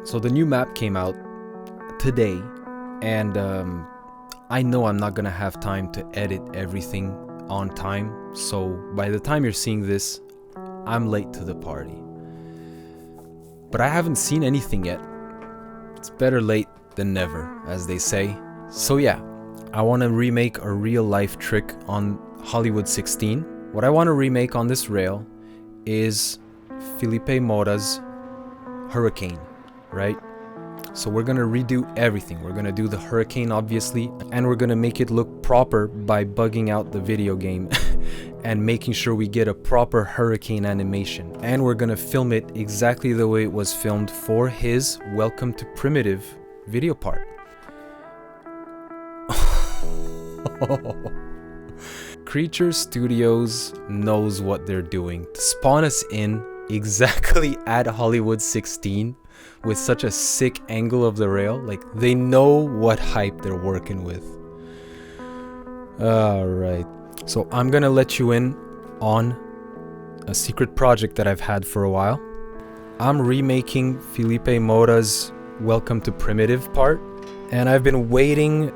So the new map came out today, and I know I'm not gonna have time to edit everything on time, so by the time you're seeing this, I'm late to the party. But I haven't seen anything yet. It's better late than never, as they say. So yeah, I want to remake a real life trick on Hollywood 16. What I want to remake on this rail is Filipe Mota's Hurricane, right? So we're gonna redo everything. We're gonna do the Hurricane, obviously, and we're gonna make it look proper by bugging out the video game and making sure we get a proper Hurricane animation. And we're gonna film it exactly the way it was filmed for his Welcome to Primitive video part. Creature Studios knows what they're doing to spawn us in exactly at Hollywood 16 with such a sick angle of the rail. Like, they know what hype they're working with. Alright, so I'm gonna let you in on a secret project that I've had for a while. I'm remaking Filipe Mota's Welcome to Primitive part, and I've been waiting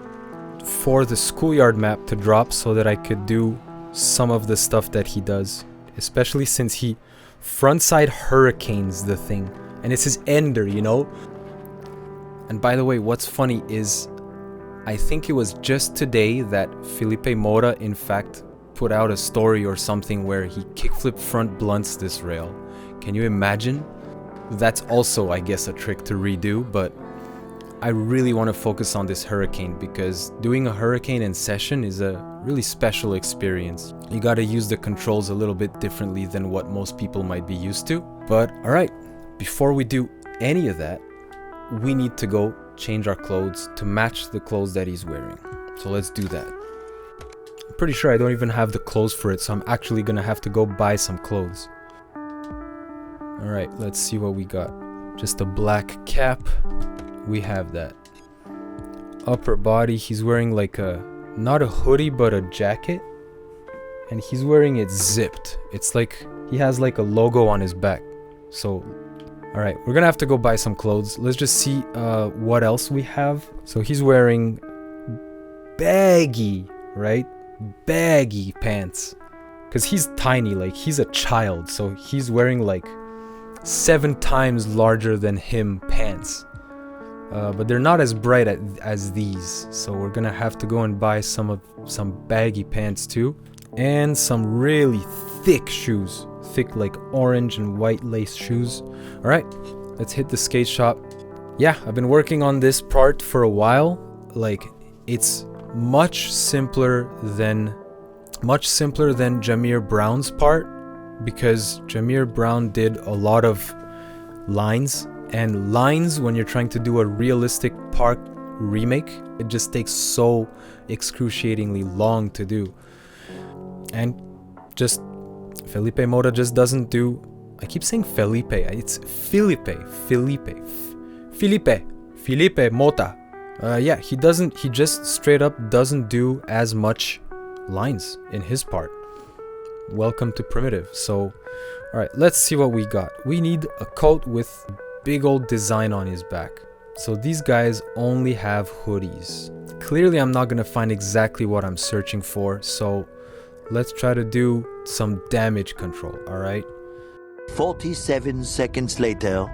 for the schoolyard map to drop so that I could do some of the stuff that he does, especially since he frontside hurricanes the thing, and it's his ender, you know. And by the way, what's funny is I think it was just today that Filipe Mota in fact put out a story or something where he kickflip front blunts this rail. Can you imagine? That's also, I guess, a trick to redo, but I really want to focus on this Hurricane because doing a Hurricane in session is a really special experience. You got to use the controls a little bit differently than what most people might be used to. But alright, before we do any of that, we need to go change our clothes to match the clothes that he's wearing. So let's do that. I'm pretty sure I don't even have the clothes for it, so I'm actually gonna have to go buy some clothes. Alright, let's see what we got. Just a black cap. We have that. Upper body, he's wearing like a, not a hoodie, but a jacket. And he's wearing it zipped. It's like, he has like a logo on his back. So, alright, we're gonna have to go buy some clothes. Let's just see what else we have. So he's wearing baggy, right? Baggy pants. Because he's tiny, like he's a child. So he's wearing like 7 times larger than him pants. But they're not as bright as these, so we're gonna have to go and buy some baggy pants too, and some really thick shoes, thick like orange and white lace shoes. All right, let's hit the skate shop. Yeah, I've been working on this part for a while. Like, it's much simpler than Jahmir Brown's part, because Jahmir Brown did a lot of lines. And lines, when you're trying to do a realistic park remake, it just takes so excruciatingly long to do. And just Filipe Mota just doesn't do, I keep saying Felipe, it's Filipe Mota. Yeah, he just straight up doesn't do as much lines in his part. Welcome to Primitive. So, alright, let's see what we got. We need a coat with big old design on his back. So these guys only have hoodies. Clearly I'm not gonna find exactly what I'm searching for, so let's try to do some damage control, alright? 47 seconds later.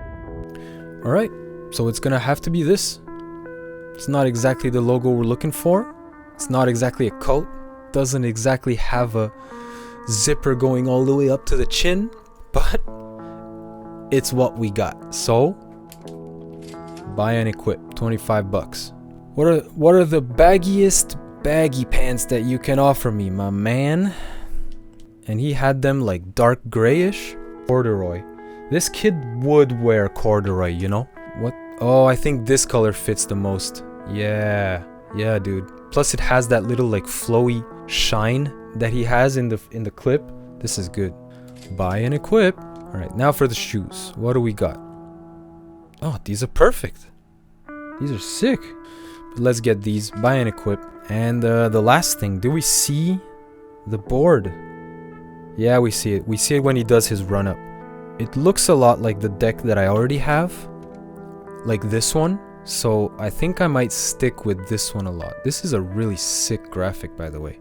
Alright, so it's gonna have to be this. It's not exactly the logo we're looking for. It's not exactly a coat. Doesn't exactly have a zipper going all the way up to the chin, but it's what we got. So buy and equip, 25 bucks. What are the baggiest baggy pants that you can offer me, my man? And he had them like dark grayish corduroy. This kid would wear corduroy, you know? What? Oh, I think this color fits the most. Yeah, dude. Plus it has that little like flowy shine that he has in the clip. This is good. Buy and equip. Alright, now for the shoes. What do we got? Oh, these are perfect. These are sick. But let's get these. Buy and equip. And the last thing. Do we see the board? Yeah, we see it. We see it when he does his run-up. It looks a lot like the deck that I already have. like this one. So I think I might stick with this one a lot. This is a really sick graphic, by the way.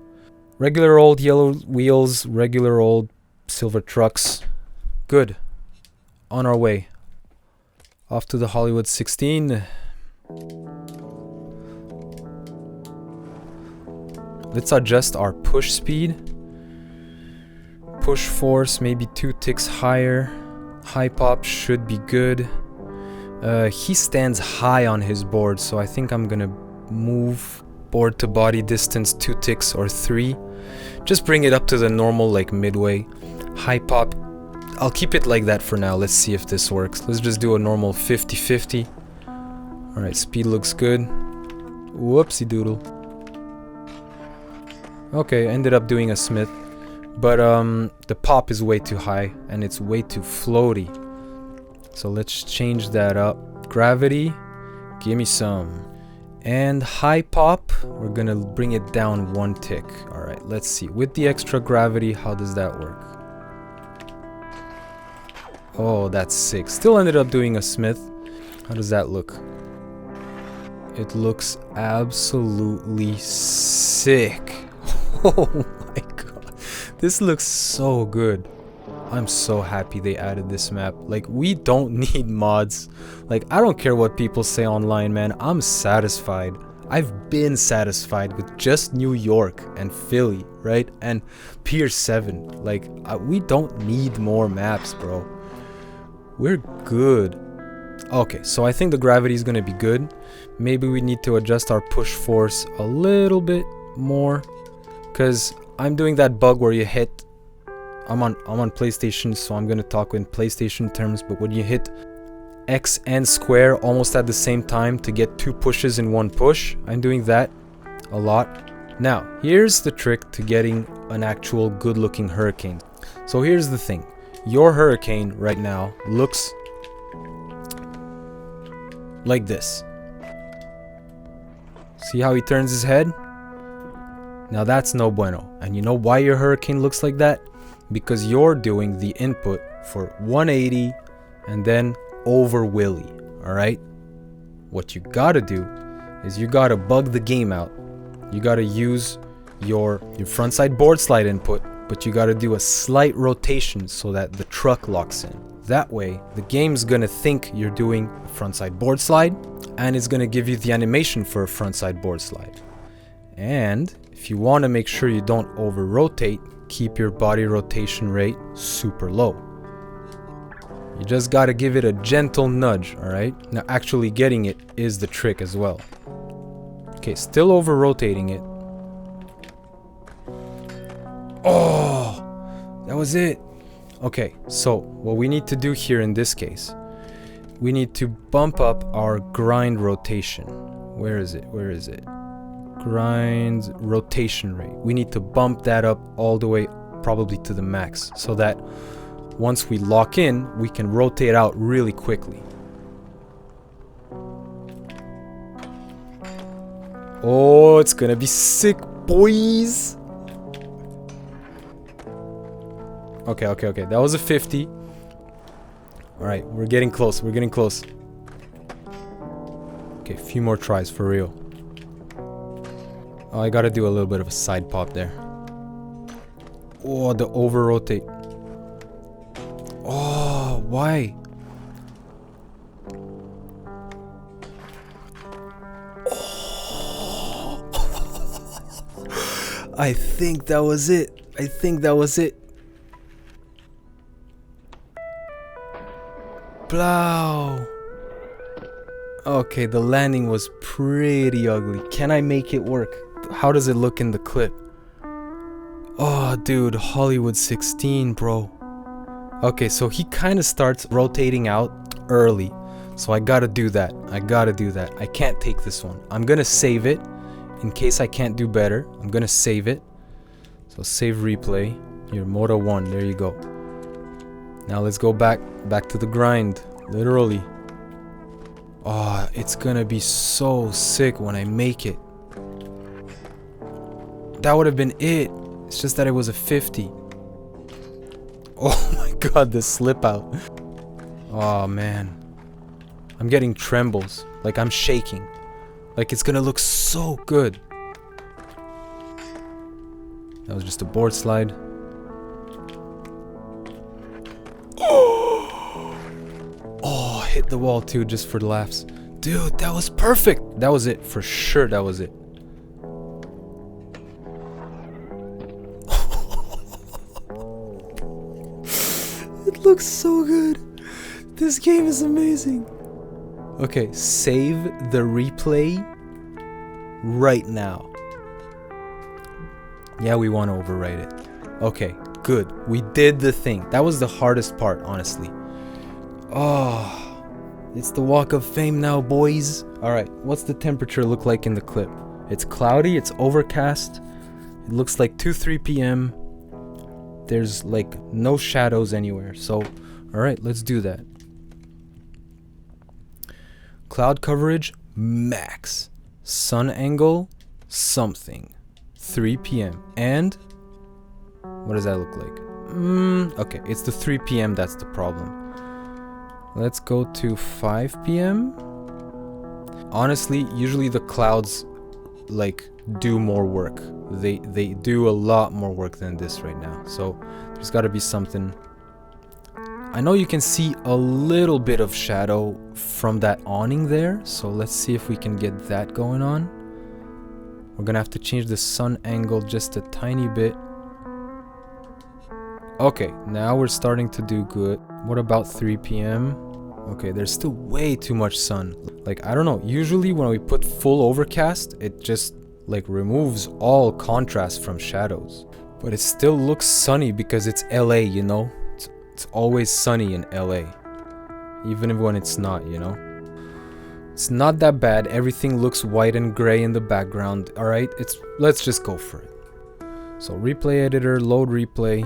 Regular old yellow wheels, regular old silver trucks. Good. On our way. Off to the Hollywood 16. Let's adjust our push speed. Push force, maybe 2 ticks higher. High pop should be good. He stands high on his board, so I think I'm gonna move board to body distance 2 ticks or 3. Just bring it up to the normal, like midway. High pop, I'll keep it like that for now. Let's see if this works. Let's just do a normal 50-50. Alright, speed looks good. Whoopsie doodle. Okay, ended up doing a Smith. But the pop is way too high and it's way too floaty. So let's change that up. Gravity, give me some. And high pop, we're gonna bring it down 1 tick. Alright, let's see. With the extra gravity, how does that work? Oh, that's sick. Still ended up doing a Smith. How does that look? It looks absolutely sick. Oh my god. This looks so good. I'm so happy they added this map. Like, we don't need mods. Like, I don't care what people say online, man. I'm satisfied. I've been satisfied with just New York and Philly, right? And Pier 7. Like, we don't need more maps, bro. We're good. Okay, so I think the gravity is gonna be good. Maybe we need to adjust our push force a little bit more, because I'm doing that bug where you hit. I'm on PlayStation, so I'm gonna talk in PlayStation terms, but when you hit X and square almost at the same time to get 2 pushes in 1 push, I'm doing that a lot. Now, here's the trick to getting an actual good-looking hurricane. So here's the thing. Your hurricane right now looks like this. See how he turns his head? Now that's no bueno. And you know why your hurricane looks like that? Because you're doing the input for 180 and then over Willy, alright? What you gotta do is you gotta bug the game out. You gotta use your frontside board slide input, but you gotta do a slight rotation so that the truck locks in. That way, the game's gonna think you're doing a frontside board slide, and it's gonna give you the animation for a frontside board slide. And if you wanna make sure you don't over rotate, keep your body rotation rate super low. You just gotta give it a gentle nudge, alright? Now actually getting it is the trick as well. Okay, still over rotating it. Oh, that was it. Okay, so what we need to do here in this case, we need to bump up our grind rotation. Where is it? Where is it? Grind rotation rate. We need to bump that up all the way probably to the max so that once we lock in, we can rotate out really quickly. Oh, it's gonna be sick, boys. Okay. That was a 50. Alright, we're getting close. We're getting close. Okay, a few more tries for real. Oh, I gotta do a little bit of a side pop there. Oh, the over rotate. Oh, why? Oh. I think that was it. I think that was it. Blow. Okay, the landing was pretty ugly. Can I make it work? How does it look in the clip? Oh, dude, Hollywood 16, bro. Okay, so he kind of starts rotating out early. So I gotta do that. I can't take this one. I'm gonna save it. In case I can't do better, I'm gonna save it. So save replay. Here, Moto 1, there you go. Now let's go back to the grind, literally. Oh, it's gonna be so sick when I make it. That would have been it. It's just that it was a 50. Oh my god, the slip out. Oh man. I'm getting trembles. Like I'm shaking. Like it's gonna look so good. That was just a board slide. Oh, hit the wall too, just for the laughs. Dude, that was perfect. That was it. For sure, that was it. It looks so good. This game is amazing. Okay, save the replay right now. Yeah, we want to overwrite it. Okay, good. We did the thing. That was the hardest part, honestly. Oh, it's the walk of fame now, boys. Alright, what's the temperature look like in the clip? It's cloudy, it's overcast. It looks like 2-3 p.m. There's like no shadows anywhere. So, alright, let's do that. Cloud coverage, max. Sun angle, something. 3 p.m. And what does that look like? Okay, it's the 3 p.m. that's the problem. Let's go to 5 p.m. Honestly, usually the clouds like do more work. They do a lot more work than this right now. So there's got to be something. I know you can see a little bit of shadow from that awning there. So let's see if we can get that going on. We're gonna have to change the sun angle just a tiny bit. Okay, now we're starting to do good. What about 3 p.m? Okay, there's still way too much sun. Like, I don't know, usually when we put full overcast, it just like removes all contrast from shadows. But it still looks sunny because it's LA, you know? It's always sunny in LA. Even when it's not, you know? It's not that bad. Everything looks white and gray in the background. Alright, let's just go for it. So replay editor, load replay,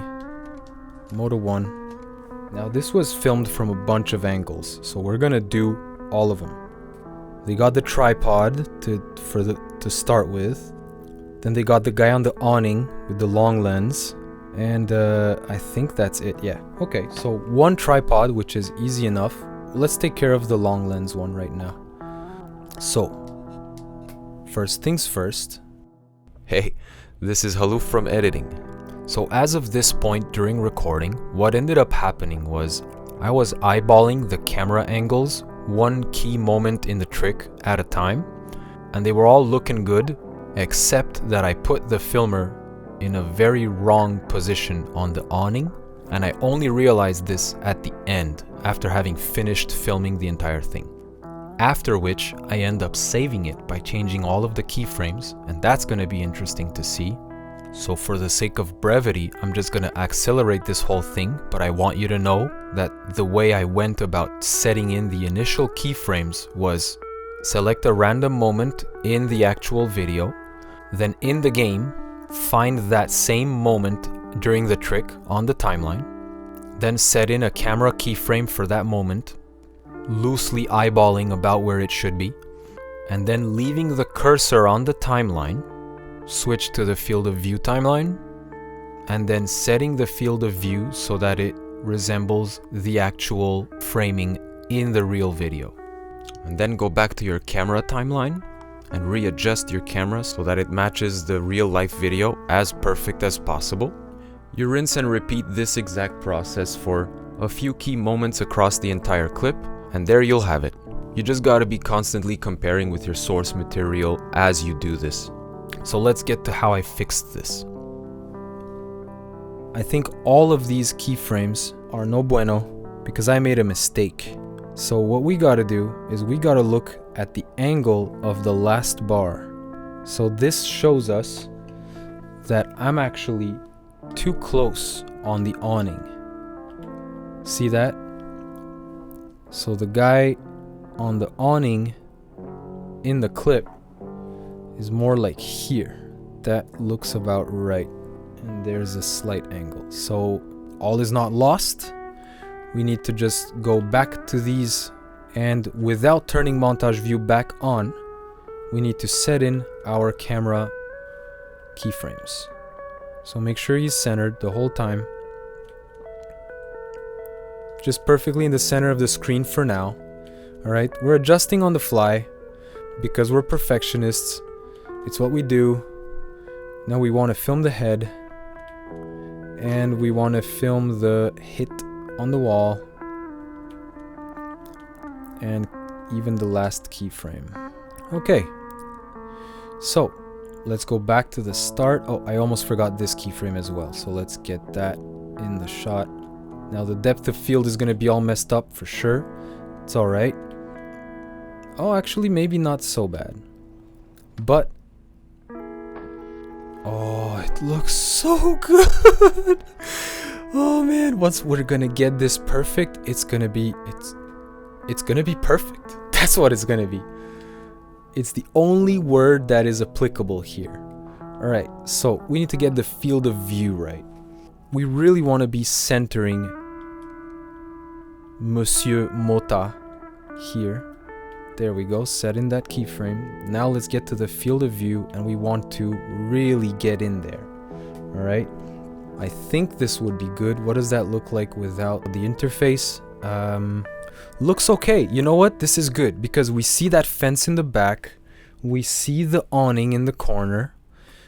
Moto 1. Now this was filmed from a bunch of angles, so we're gonna do all of them. They got the tripod to start with. Then they got the guy on the awning with the long lens. And I think that's it, yeah. Okay, so one tripod, which is easy enough. Let's take care of the long lens one right now. So, first things first. Hey, this is Haluf from editing. So as of this point during recording, what ended up happening was I was eyeballing the camera angles one key moment in the trick at a time, and they were all looking good, except that I put the filmer in a very wrong position on the awning, and I only realized this at the end after having finished filming the entire thing. After which I end up saving it by changing all of the keyframes, and that's going to be interesting to see. So for the sake of brevity, I'm just going to accelerate this whole thing, but I want you to know that the way I went about setting in the initial keyframes was select a random moment in the actual video, then in the game, find that same moment during the trick on the timeline, then set in a camera keyframe for that moment, loosely eyeballing about where it should be, and then leaving the cursor on the timeline, switch to the field of view timeline, and then setting the field of view so that it resembles the actual framing in the real video. And then go back to your camera timeline and readjust your camera so that it matches the real life video as perfect as possible. You rinse and repeat this exact process for a few key moments across the entire clip, and there you'll have it. You just gotta be constantly comparing with your source material as you do this. So let's get to how I fixed this. I think all of these keyframes are no bueno because I made a mistake. So what we gotta do is we gotta look at the angle of the last bar. So this shows us that I'm actually too close on the awning. See that? So the guy on the awning in the clip is more like here. That looks about right. And there's a slight angle. So all is not lost. We need to just go back to these, and without turning montage view back on, we need to set in our camera keyframes. So make sure he's centered the whole time. Just perfectly in the center of the screen for now. All right, we're adjusting on the fly because we're perfectionists. It's what we do. Now we want to film the head, and we want to film the hit on the wall, and even the last keyframe. Okay, so let's go back to the start. Oh, I almost forgot this keyframe as well, so let's get that in the shot. Now the depth of field is going to be all messed up for sure. It's all right. Oh, actually, maybe not so bad. But oh, it looks so good. Oh man, once we're gonna get this perfect, it's gonna be perfect. That's what it's gonna be. It's the only word that is applicable here. All right, so we need to get the field of view right. We really want to be centering Monsieur Mota here. There we go, set in that keyframe. Now let's get to the field of view, and we want to really get in there. All right, I think this would be good. What does that look like without the interface? Looks okay. You know what? This is good because we see that fence in the back. We see the awning in the corner.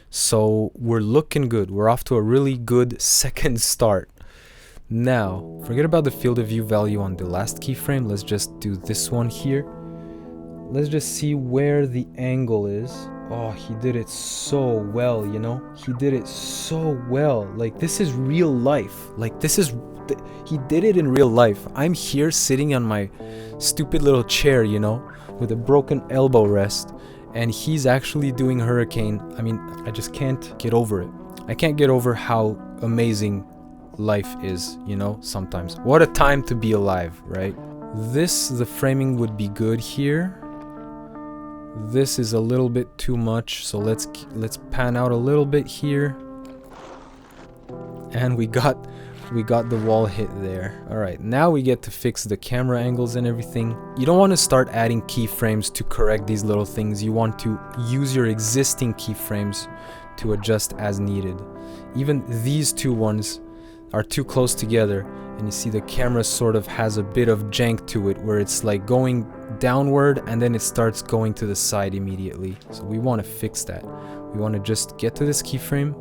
So we're looking good. We're off to a really good second start. Now, forget about the field of view value on the last keyframe. Let's just do this one here. Let's just see where the angle is. Oh, he did it so well, you know? He did it so well. Like, this is real life. Like, this is... He did it in real life. I'm here sitting on my stupid little chair, you know? With a broken elbow rest. And he's actually doing Hurricane. I mean, I just can't get over it. I can't get over how amazing life is, you know? Sometimes. What a time to be alive, right? The framing would be good here. This is a little bit too much, so let's pan out a little bit here. And we got the wall hit there. All right, now we get to fix the camera angles and everything. You don't want to start adding keyframes to correct these little things. You want to use your existing keyframes to adjust as needed. Even these two ones are too close together, and you see the camera sort of has a bit of jank to it where it's like going downward and then it starts going to the side immediately. So we want to fix that. We want to just get to this keyframe,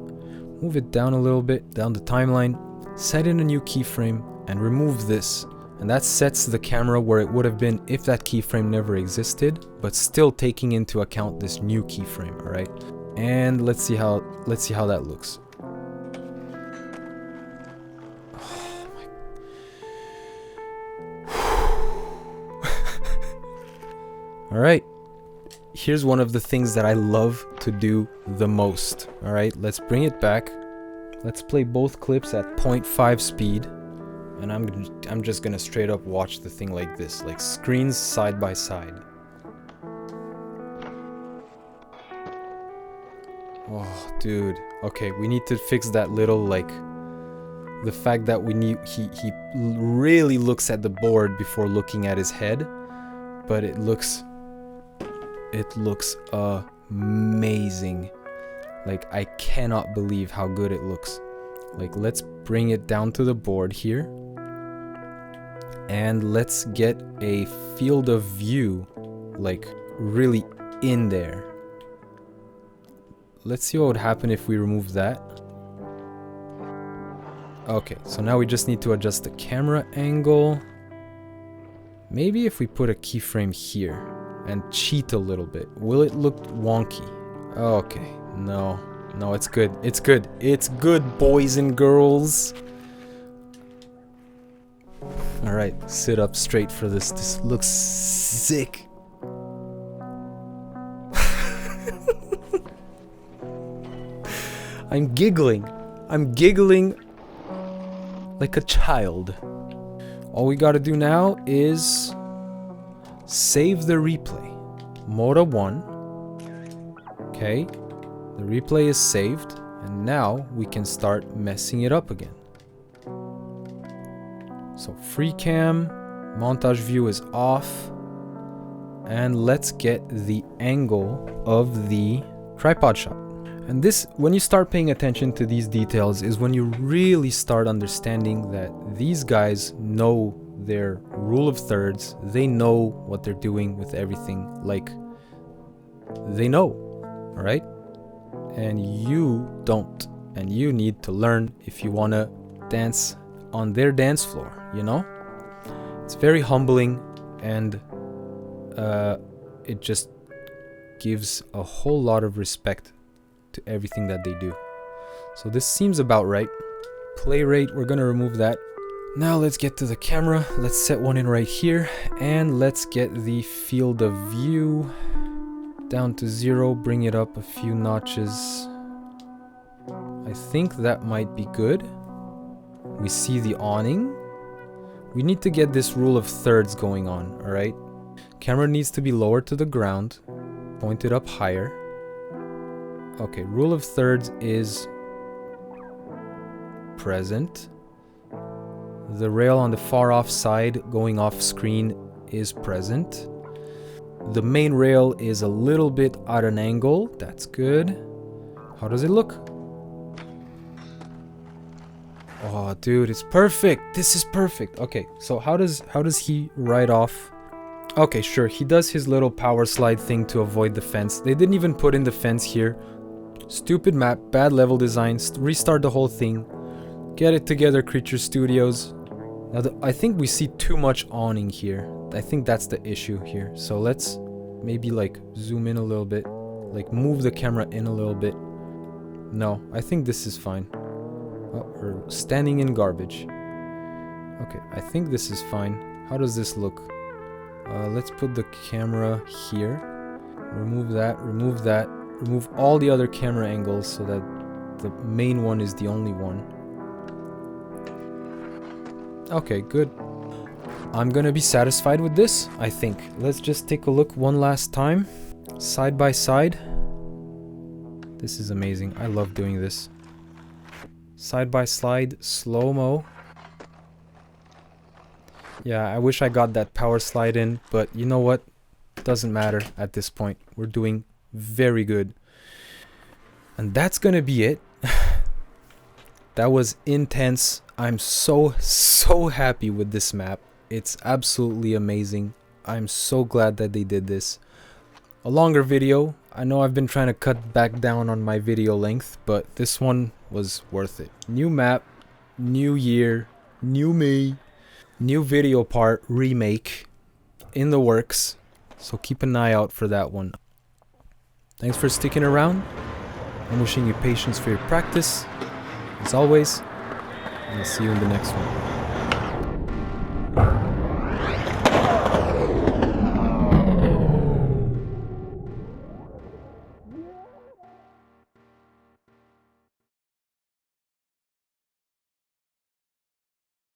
move it down a little bit down the timeline, set in a new keyframe, and remove this. And that sets the camera where it would have been if that keyframe never existed, but still taking into account this new keyframe. All right, and let's see how that looks. All right, here's one of the things that I love to do the most. All right, let's bring it back. Let's play both clips at 0.5 speed, and I'm just gonna straight up watch the thing like this, like screens side by side. Oh, dude. Okay, we need to fix that little, like, the fact that he really looks at the board before looking at his head, but it looks amazing. Like, I cannot believe how good it looks. Like, let's bring it down to the board here, and let's get a field of view, like, really in there. Let's see what would happen if we remove that. Okay, so now we just need to adjust the camera angle. Maybe if we put a keyframe here and cheat a little bit, will it look wonky? Okay, no, it's good. It's good. It's good, boys and girls. All right, sit up straight for this. This looks sick. I'm giggling like a child. All we gotta do now is save the replay. Mota 1. Okay, the replay is saved, and now we can start messing it up again. So free cam, montage view is off, and let's get the angle of the tripod shot. And this, when you start paying attention to these details, is when you really start understanding that these guys know their rule of thirds. They know what they're doing with everything. Like, they know, all right? And you don't. And you need to learn if you want to dance on their dance floor, you know? It's very humbling, and it just gives a whole lot of respect to everything that they do. So this seems about right. Play rate, we're gonna remove that. Now let's get to the camera. Let's set one in right here, and let's get the field of view down to 0, bring it up a few notches. I think that might be good. We see the awning. We need to get this rule of thirds going on, all right? Camera needs to be lower to the ground, pointed up higher. Okay, rule of thirds is present. The rail on the far off side going off screen is present. The main rail is a little bit at an angle. That's good. How does it look? Oh, dude, it's perfect. This is perfect. Okay, so how does he ride off? Okay, sure. He does his little power slide thing to avoid the fence. They didn't even put in the fence here. Stupid map, bad level design. Restart the whole thing. Get it together, Creature Studios. Now, I think we see too much awning here. I think that's the issue here. So let's maybe like zoom in a little bit. Like move the camera in a little bit. No, I think this is fine. Oh, we're standing in garbage. Okay, I think this is fine. How does this look? Let's put the camera here. Remove that, remove that. Remove all the other camera angles so that the main one is the only one. Okay, good. I'm gonna be satisfied with this, I think. Let's just take a look one last time. Side by side. This is amazing. I love doing this. Side by slide, slow-mo. Yeah, I wish I got that power slide in, but you know what? Doesn't matter at this point. We're doing very good. And that's gonna be it. That was intense. I'm so happy with this map. It's absolutely amazing. I'm so glad that they did this. A longer video. I know I've been trying to cut back down on my video length, but this one was worth it. New map, new year, new me, new video part, remake in the works. So keep an eye out for that one. Thanks for sticking around. I'm wishing you patience for your practice, as always, and I'll see you in the next one.